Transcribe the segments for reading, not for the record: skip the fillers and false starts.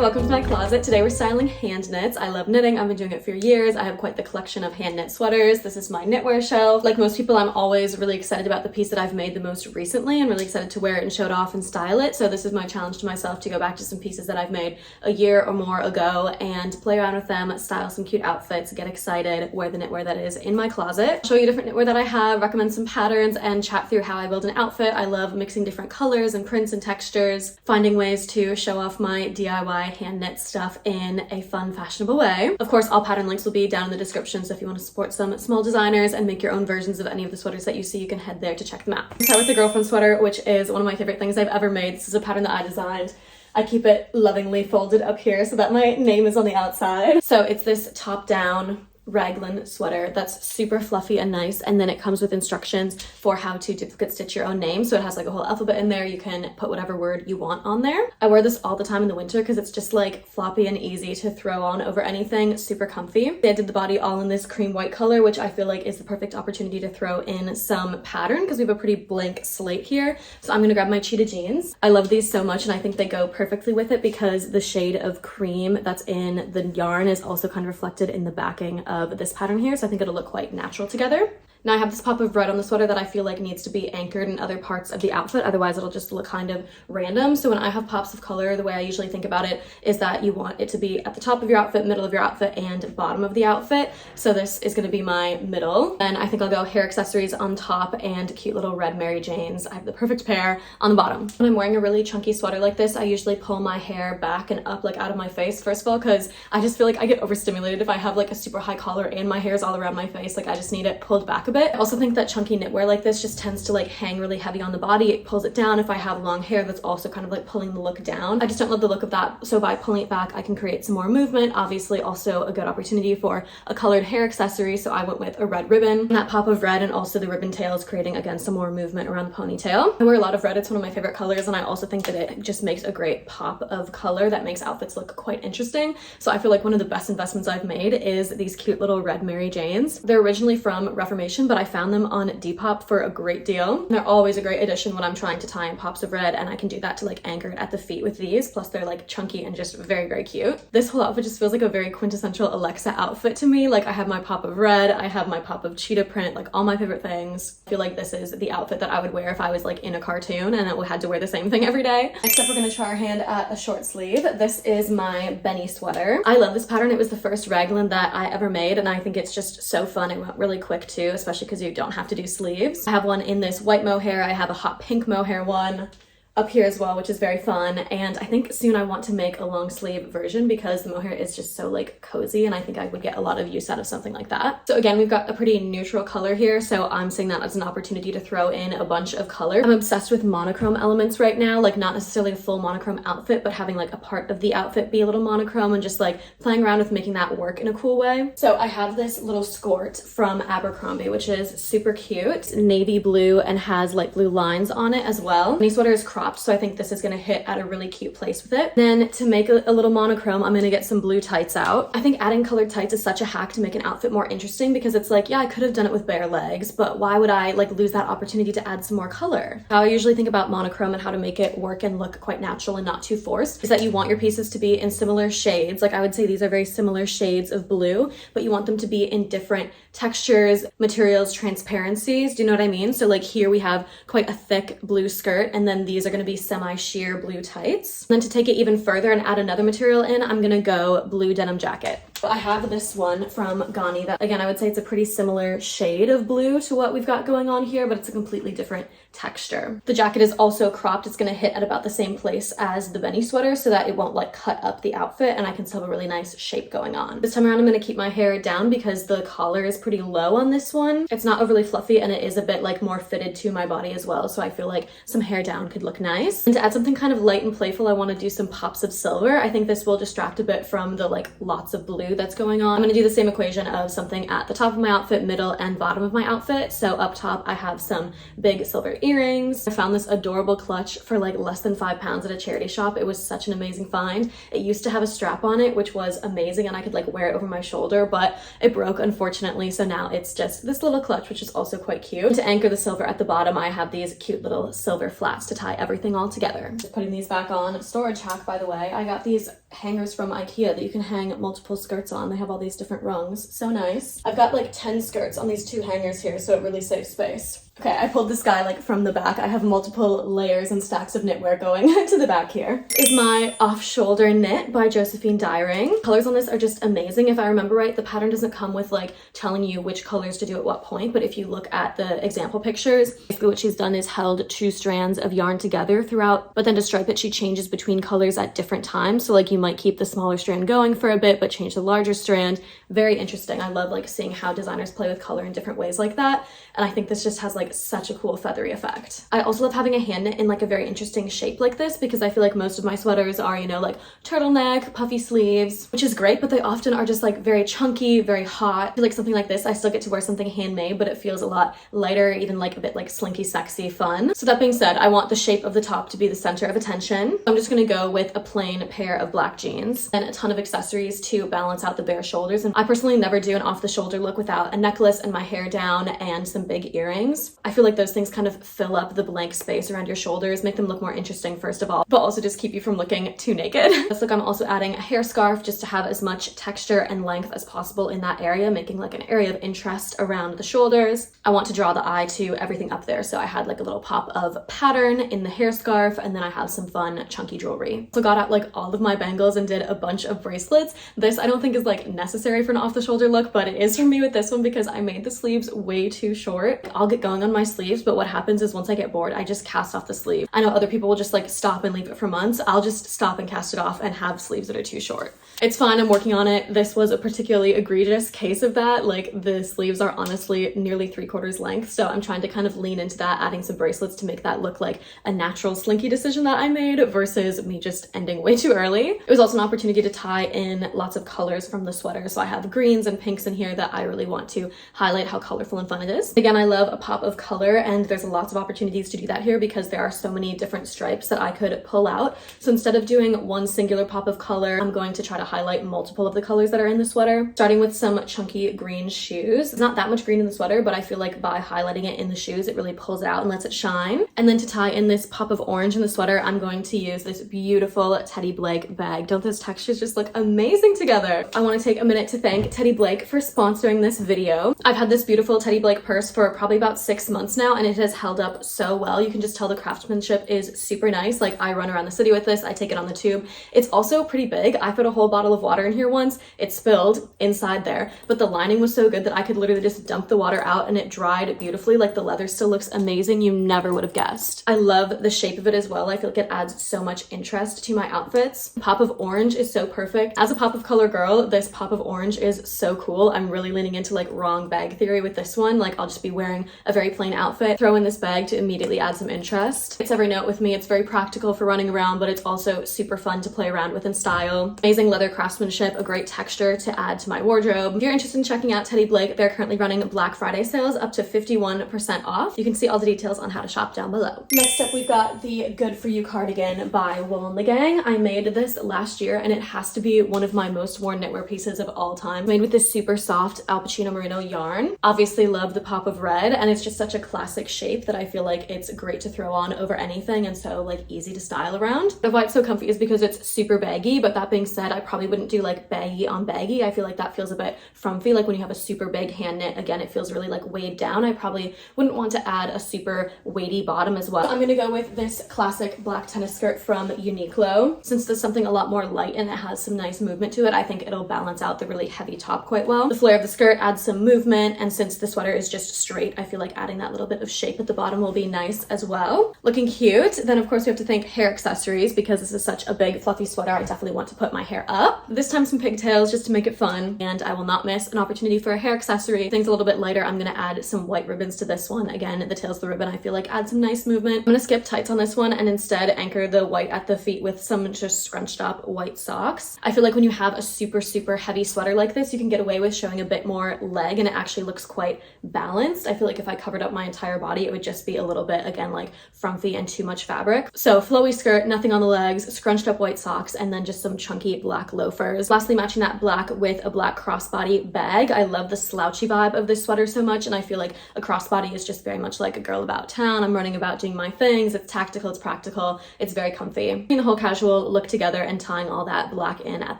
welcome to my closet. Today we're styling hand knits. I love knitting. I've been doing it for years. I have quite the collection of hand knit sweaters. This is my knitwear shelf. Like most people, I'm always really excited about the piece that I've made the most recently and really excited to wear it and show it off and style it. So this is my challenge to myself to go back to some pieces that I've made a year or more ago and play around with them, style some cute outfits, get excited, wear the knitwear that is in my closet, show you different knitwear that I have, recommend some patterns, and chat through how I build an outfit. I love mixing different colors and prints and textures, finding ways to show off my DIY hand knit stuff in a fun, fashionable way. Of course, all pattern links will be down in the description, so if you want to support some small designers and make your own versions of any of the sweaters that you see, you can head there to check them out. I'll start with the girlfriend sweater, which is one of my favorite things I've ever made. This is a pattern that I designed. I keep it lovingly folded up here so that my name is on the outside. So it's this top-down raglan sweater that's super fluffy and nice, and then it comes with instructions for how to duplicate stitch your own name. So it has like a whole alphabet in there. You can put whatever word you want on there. I wear this all the time in the winter because it's just like floppy and easy to throw on over anything, super comfy. I did the body all in this cream white color, which I feel like is the perfect opportunity to throw in some pattern because we have a pretty blank slate here. So I'm gonna grab my cheetah jeans. I love these so much and I think they go perfectly with it because the shade of cream that's in the yarn is also kind of reflected in the backing of this pattern here, so I think it'll look quite natural together. Now I have this pop of red on the sweater that I feel like needs to be anchored in other parts of the outfit, otherwise it'll just look kind of random. So when I have pops of color, the way I usually think about it is that you want it to be at the top of your outfit, middle of your outfit, and bottom of the outfit. So this is going to be my middle. And I think I'll go hair accessories on top and cute little red Mary Janes. I have the perfect pair on the bottom. When I'm wearing a really chunky sweater like this, I usually pull my hair back and up like out of my face, first of all, because I just feel like I get overstimulated if I have like a super high collar and my hair's all around my face. Like I just need it pulled back a bit. I also think that chunky knitwear like this just tends to like hang really heavy on the body. It pulls it down. If I have long hair, that's also kind of like pulling the look down. I just don't love the look of that. So by pulling it back, I can create some more movement. Obviously also a good opportunity for a colored hair accessory. So I went with a red ribbon, that pop of red, and also the ribbon tails, creating again some more movement around the ponytail. I wear a lot of red. It's one of my favorite colors. And I also think that it just makes a great pop of color that makes outfits look quite interesting. So I feel like one of the best investments I've made is these cute little red Mary Janes. They're originally from Reformation, but I found them on Depop for a great deal. They're always a great addition when I'm trying to tie in pops of red, and I can do that to like anchor it at the feet with these. Plus they're like chunky and just very, very cute. This whole outfit just feels like a very quintessential Alexa outfit to me. Like I have my pop of red, I have my pop of cheetah print, like all my favorite things. I feel like this is the outfit that I would wear if I was like in a cartoon and I had to wear the same thing every day. Next up, we're gonna try our hand at a short sleeve. This is my Benny sweater. I love this pattern. It was the first raglan that I ever made, and I think it's just so fun. It went really quick too, especially because you don't have to do sleeves. I have one in this white mohair. I have a hot pink mohair one up here as well, which is very fun. And I think soon I want to make a long sleeve version because the mohair is just so like cozy, and I think I would get a lot of use out of something like that. So again, we've got a pretty neutral color here, so I'm seeing that as an opportunity to throw in a bunch of color. I'm obsessed with monochrome elements right now, like not necessarily a full monochrome outfit, but having like a part of the outfit be a little monochrome and just like playing around with making that work in a cool way. So I have this little skirt from Abercrombie, which is super cute, navy blue, and has light blue lines on it as well. This sweater is cropped, so I think this is going to hit at a really cute place with it. Then to make a little monochrome, I'm going to get some blue tights out. I think adding colored tights is such a hack to make an outfit more interesting because it's like, yeah, I could have done it with bare legs, but why would I like lose that opportunity to add some more color? How I usually think about monochrome and how to make it work and look quite natural and not too forced is that you want your pieces to be in similar shades. Like I would say these are very similar shades of blue, but you want them to be in different textures, materials, transparencies. Do you know what I mean? So like here we have quite a thick blue skirt, and then these are going to be semi-sheer blue tights. And then to take it even further and add another material in, I'm gonna go blue denim jacket. I have this one from Ghani that, again, I would say it's a pretty similar shade of blue to what we've got going on here, but it's a completely different texture. The jacket is also cropped. It's gonna hit at about the same place as the Benny sweater so that it won't like cut up the outfit, and I can still have a really nice shape going on. This time around, I'm gonna keep my hair down because the collar is pretty low on this one. It's not overly fluffy, and it is a bit like more fitted to my body as well, so I feel like some hair down could look nice. And to add something kind of light and playful, I wanna do some pops of silver. I think this will distract a bit from the like lots of blue mood that's going on. I'm gonna do the same equation of something at the top of my outfit, middle, and bottom of my outfit. So up top, I have some big silver earrings. I found this adorable clutch for like less than £5 at a charity shop. It was such an amazing find. It used to have a strap on it, which was amazing, and I could like wear it over my shoulder, but it broke unfortunately. So now it's just this little clutch, which is also quite cute. To anchor the silver at the bottom, I have these cute little silver flats to tie everything all together. Just putting these back on. Storage hack, by the way. I got these hangers from IKEA that you can hang multiple skirts on. They have all these different rungs. So nice. I've got like 10 skirts on these 2 hangers here, so it really saves space. Okay, I pulled this guy like from the back. I have multiple layers and stacks of knitwear going to the back here. This is my off-shoulder knit by Josephine Dyring. Colors on this are just amazing. If I remember right, the pattern doesn't come with like telling you which colors to do at what point, but if you look at the example pictures, basically what she's done is held 2 strands of yarn together throughout, but then to stripe it, she changes between colors at different times. So like you might keep the smaller strand going for a bit, but change the larger strand. Very interesting. I love like seeing how designers play with color in different ways like that. And I think this just has like such a cool feathery effect. I also love having a hand knit in like a very interesting shape like this, because I feel like most of my sweaters are, you know, like turtleneck, puffy sleeves, which is great, but they often are just like very chunky, very hot. I feel like something like this, I still get to wear something handmade, but it feels a lot lighter, even like a bit like slinky, sexy, fun. So that being said, I want the shape of the top to be the center of attention. I'm just gonna go with a plain pair of black jeans and a ton of accessories to balance out the bare shoulders. And I personally never do an off the shoulder look without a necklace and my hair down and some big earrings. I feel like those things kind of fill up the blank space around your shoulders, make them look more interesting first of all, but also just keep you from looking too naked. This look, I'm also adding a hair scarf just to have as much texture and length as possible in that area, making like an area of interest around the shoulders. I want to draw the eye to everything up there, so I had like a little pop of pattern in the hair scarf, and then I have some fun chunky jewelry. So got out like all of my bangles and did a bunch of bracelets. This I don't think is like necessary for an off the shoulder look, but it is for me with this one because I made the sleeves way too short. I'll get going on my sleeves, but what happens is once I get bored, I just cast off the sleeve. I know other people will just like stop and leave it for months. I'll just stop and cast it off and have sleeves that are too short. It's fine, I'm working on it. This was a particularly egregious case of that. Like the sleeves are honestly nearly 3/4 length, so I'm trying to kind of lean into that, adding some bracelets to make that look like a natural slinky decision that I made versus me just ending way too early. It was also an opportunity to tie in lots of colors from the sweater, so I have greens and pinks in here that I really want to highlight how colorful and fun it is. Again, I love a pop of color, and there's lots of opportunities to do that here because there are so many different stripes that I could pull out. So instead of doing one singular pop of color, I'm going to try to highlight multiple of the colors that are in the sweater, starting with some chunky green shoes. There's not that much green in the sweater, but I feel like by highlighting it in the shoes, it really pulls it out and lets it shine. And then to tie in this pop of orange in the sweater, I'm going to use this beautiful Teddy Blake bag. Don't those textures just look amazing together? I want to take a minute to thank Teddy Blake for sponsoring this video. I've had this beautiful Teddy Blake purse for probably about 6 months now, and it has held up so well. You can just tell the craftsmanship is super nice. Like I run around the city with this, I take it on the tube. It's also pretty big. I put a whole bottle of water in here once. It spilled inside there, but the lining was so good that I could literally just dump the water out and it dried beautifully. Like the leather still looks amazing. You never would have guessed. I love the shape of it as well. I feel like it adds so much interest to my outfits. Pop of orange is so perfect. As a pop of color girl, this pop of orange is so cool. I'm really leaning into like wrong bag theory with this one. Like I'll just be wearing a very plain outfit, throw in this bag to immediately add some interest. It's every note with me. It's very practical for running around, but it's also super fun to play around with in style. Amazing leather craftsmanship, a great texture to add to my wardrobe. If you're interested in checking out Teddy Blake, they're currently running Black Friday sales up to 51% off. You can see all the details on how to shop down below. Next up, we've got the Good For You cardigan by Wool and the Gang. I made this last year and it has to be one of my most worn knitwear pieces of all time. Made with this super soft Alpacino Merino yarn. Obviously love the pop of red, and it's just such a classic shape that I feel like it's great to throw on over anything and so like easy to style around. The why it's so comfy is because it's super baggy, but that being said, I probably wouldn't do like baggy on baggy. I feel like that feels a bit frumpy. Like when you have a super big hand knit, again, it feels really like weighed down. I probably wouldn't want to add a super weighty bottom as well. I'm gonna go with this classic black tennis skirt from Uniqlo. Since there's something a lot more light and it has some nice movement to it, I think it'll balance out the really heavy top quite well. The flare of the skirt adds some movement, and since the sweater is just straight, I feel like adding adding that little bit of shape at the bottom will be nice as well. Looking cute. Then of course we have to think hair accessories, because this is such a big fluffy sweater. I definitely want to put my hair up. This time some pigtails just to make it fun, and I will not miss an opportunity for a hair accessory. Things a little bit lighter, I'm gonna add some white ribbons to this one. Again, the tails of the ribbon I feel like add some nice movement. I'm gonna skip tights on this one and instead anchor the white at the feet with some just scrunched up white socks. I feel like when you have a super heavy sweater like this, you can get away with showing a bit more leg and it actually looks quite balanced. I feel like if I covered up my entire body, it would just be a little bit, again, like frumpy and too much fabric. So flowy skirt, nothing on the legs, scrunched up white socks, and then just some chunky black loafers. Lastly, matching that black with a black crossbody bag. I love the slouchy vibe of this sweater so much, and I feel like a crossbody is just very much like a girl about town. I'm running about doing my things. It's tactical, it's practical, it's very comfy. Putting the whole casual look together and tying all that black in at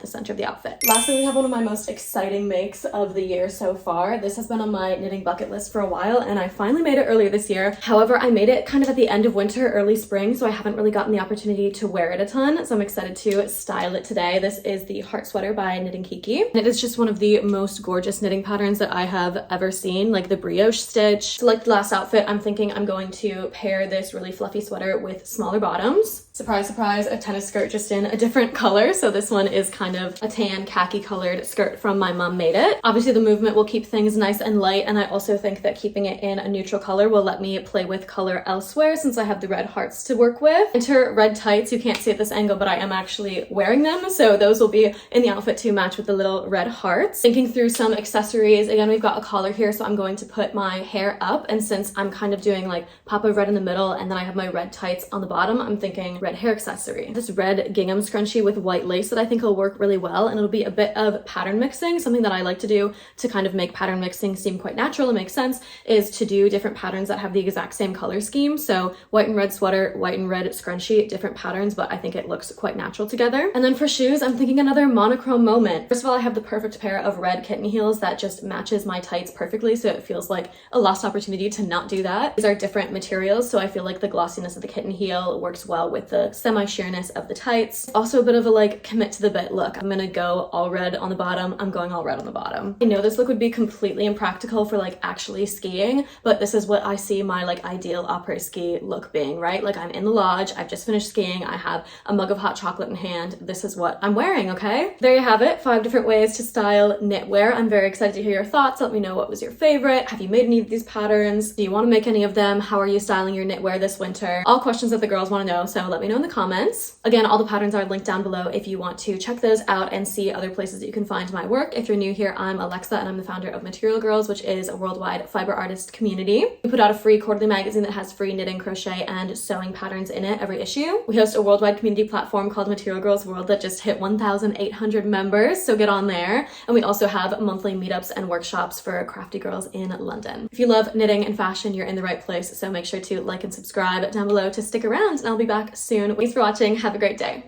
the center of the outfit. Lastly, we have one of my most exciting makes of the year so far. This has been on my knitting bucket list for a while, and I finally made it earlier this year. However, I made it kind of at the end of winter, early spring, so I haven't really gotten the opportunity to wear it a ton, so I'm excited to style it today. This is the Heart Sweater by Knitting Kiki. And it is just one of the most gorgeous knitting patterns that I have ever seen, like the brioche stitch. So like the last outfit, I'm thinking I'm going to pair this really fluffy sweater with smaller bottoms. Surprise, surprise, a tennis skirt just in a different color. So this one is kind of a tan khaki colored skirt from My Mom Made It. Obviously the movement will keep things nice and light, and I also think that keeping it in a neutral color will let me play with color elsewhere since I have the red hearts to work with. Enter red tights. You can't see at this angle, but I am actually wearing them, so those will be in the outfit to match with the little red hearts. Thinking through some accessories, again, we've got a collar here, so I'm going to put my hair up, and since I'm kind of doing like pop of red in the middle and then I have my red tights on the bottom, I'm thinking red hair accessory. This red gingham scrunchie with white lace that I think will work really well, and it'll be a bit of pattern mixing. Something that I like to do to kind of make pattern mixing seem quite natural and make sense is to do different patterns that have the exact same color scheme. So white and red sweater, white and red scrunchie, different patterns, but I think it looks quite natural together. And then for shoes, I'm thinking another monochrome moment. First of all, I have the perfect pair of red kitten heels that just matches my tights perfectly, so it feels like a lost opportunity to not do that. These are different materials, so I feel like the glossiness of the kitten heel works well with the semi-sheerness of the tights. Also a bit of a like commit to the bit look. I'm gonna go all red on the bottom. I'm going all red on the bottom. I know this look would be completely impractical for like actually skiing, but this is what I see my like ideal après ski look being, right? Like I'm in the lodge, I've just finished skiing, I have a mug of hot chocolate in hand. This is what I'm wearing, okay? There you have it, 5 different ways to style knitwear. I'm very excited to hear your thoughts. Let me know what was your favorite. Have you made any of these patterns? Do you want to make any of them? How are you styling your knitwear this winter? All questions that the girls want to know, so let me know in the comments. Again, all the patterns are linked down below if you want to check those out and see other places that you can find my work. If you're new here, I'm Alexa and I'm the founder of Material Girls, which is a worldwide fiber artist community. We put out a free quarterly magazine that has free knitting, crochet, and sewing patterns in it every issue. We host a worldwide community platform called Material Girls World that just hit 1,800 members, so get on there. And we also have monthly meetups and workshops for crafty girls in London. If you love knitting and fashion, you're in the right place, so make sure to like and subscribe down below to stick around, and I'll be back soon. Thanks for watching. Have a great day.